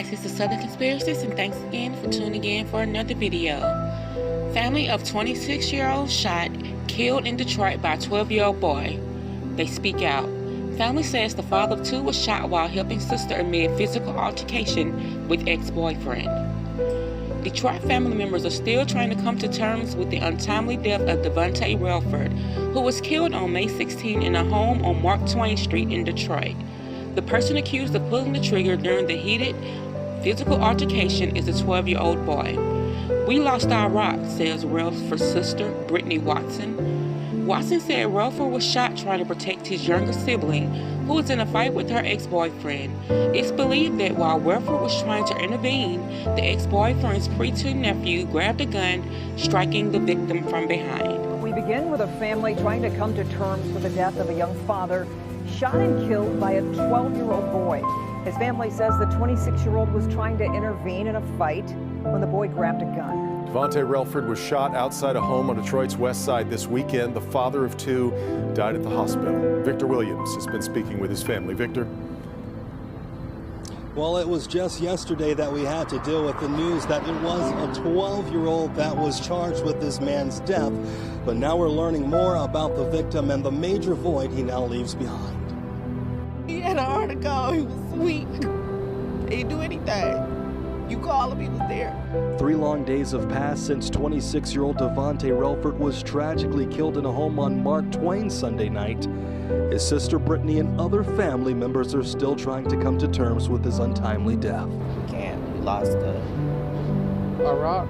guys, it's the Southern Conspiracist, and thanks again for tuning in for another video. Family of 26-year-old shot, killed in Detroit by a 12-year-old boy. They speak out. Family says the father of two was shot while helping sister amid physical altercation with ex-boyfriend. Detroit family members are still trying to come to terms with the untimely death of Devontae Relford, who was killed on May 16 in a home on Mark Twain Street in Detroit. The person accused of pulling the trigger during the heated physical altercation is a 12-year-old boy. "We lost our rock," says Relford's sister, Brittany Watson. Watson said Relford was shot trying to protect his younger sibling, who was in a fight with her ex-boyfriend. It's believed that while Relford was trying to intervene, the ex-boyfriend's preteen nephew grabbed a gun, striking the victim from behind. We begin with a family trying to come to terms with the death of a young father shot and killed by a 12-year-old boy. His family says the 26-year-old was trying to intervene in a fight when the boy grabbed a gun. Devontae Relford was shot outside a home on Detroit's west side this weekend. The father of two died at the hospital. Victor Williams has been speaking with his family. Victor? Well, it was just yesterday that we had to deal with the news that it was a 12-year-old that was charged with this man's death. But now we're learning more about the victim and the major void he now leaves behind. He had an article. He was weak. He didn't do anything. You call him, he was there. 3 long days have passed since 26-year-old Devontae Relford was tragically killed in a home on Mark Twain Sunday night. His sister Brittany and other family members are still trying to come to terms with his untimely death. We lost a rock.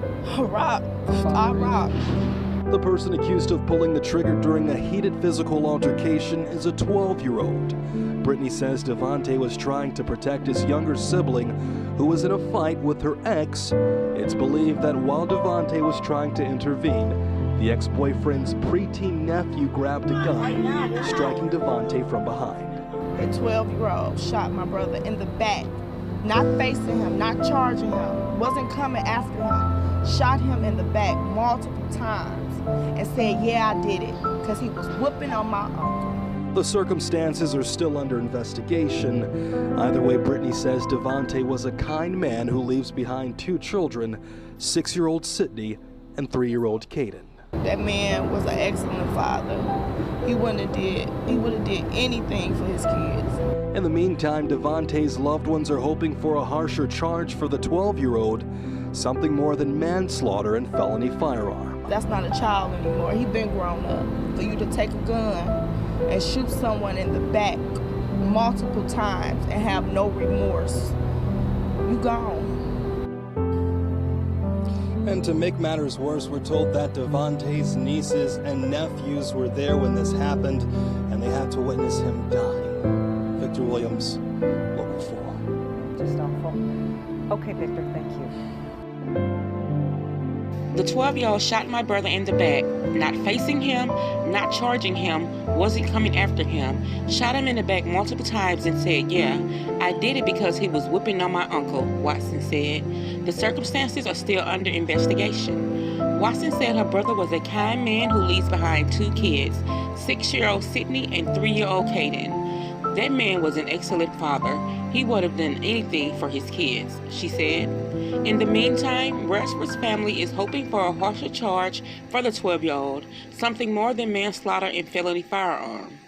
The person accused of pulling the trigger during a heated physical altercation is a 12-year-old. Brittany says Devontae was trying to protect his younger sibling, who was in a fight with her ex. It's believed that while Devontae was trying to intervene, the ex-boyfriend's preteen nephew grabbed a gun, striking Devontae from behind. The 12-year-old shot my brother in the back, not facing him, not charging him, wasn't coming after him. Shot him in the back multiple times and said, "Yeah, I did it," because he was whooping on my uncle. The circumstances are still under investigation. Either way, Brittany says Devontae was a kind man who leaves behind 2 children, 6-year-old Sydney and 3-year-old Caden. That man was an excellent father. He would have did anything for his kids. In the meantime, Devontae's loved ones are hoping for a harsher charge for the 12-year-old, something more than manslaughter and felony firearm. That's not a child anymore. He's been grown up. For you to take a gun and shoot someone in the back multiple times and have no remorse, you gone. And to make matters worse, we're told that Devontae's nieces and nephews were there when this happened, and they had to witness him dying. Victor Williams, Local 4. Just awful. Okay, Victor, thank you. The 12-year-old shot my brother in the back, not facing him, not charging him, wasn't coming after him. Shot him in the back multiple times and said, "Yeah, I did it because he was whooping on my uncle," Watson said. The circumstances are still under investigation. Watson said her brother was a kind man who leaves behind 2 kids, 6-year-old Sydney and 3-year-old Caden. That man was an excellent father. He would have done anything for his kids, she said. In the meantime, Relford's family is hoping for a harsher charge for the 12-year-old, something more than manslaughter and felony firearm.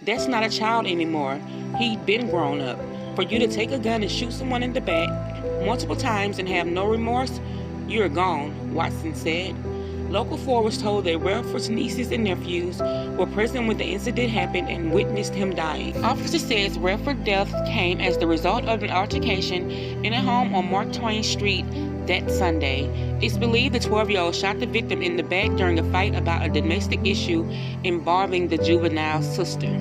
That's not a child anymore. He'd been grown up. For you to take a gun and shoot someone in the back multiple times and have no remorse, you're gone, Watson said. Local 4 was told that Relford's nieces and nephews were present when the incident happened and witnessed him dying. Officer says Relford's death came as the result of an altercation in a home on Mark Twain Street that Sunday. It's believed the 12-year-old shot the victim in the back during a fight about a domestic issue involving the juvenile's sister.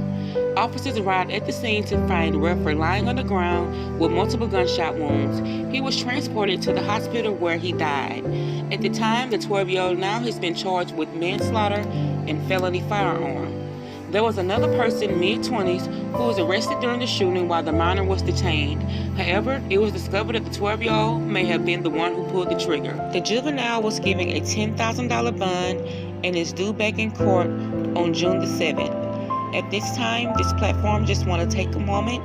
Officers arrived at the scene to find Relford lying on the ground with multiple gunshot wounds. He was transported to the hospital where he died. At the time, the 12-year-old now has been charged with manslaughter and felony firearm. There was another person, mid-20s, who was arrested during the shooting while the minor was detained. However, it was discovered that the 12-year-old may have been the one who pulled the trigger. The juvenile was given a $10,000 bond and is due back in court on June the 7th. At this time, this platform just want to take a moment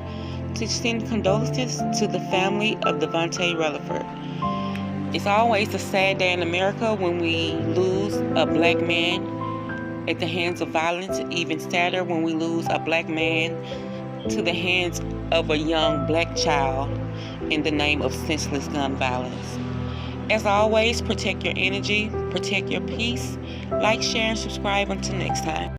to send condolences to the family of Devontae Rutherford. It's always a sad day in America when we lose a black man at the hands of violence, even sadder when we lose a black man to the hands of a young black child in the name of senseless gun violence. As always, protect your energy, protect your peace. Like, share, and subscribe. Until next time.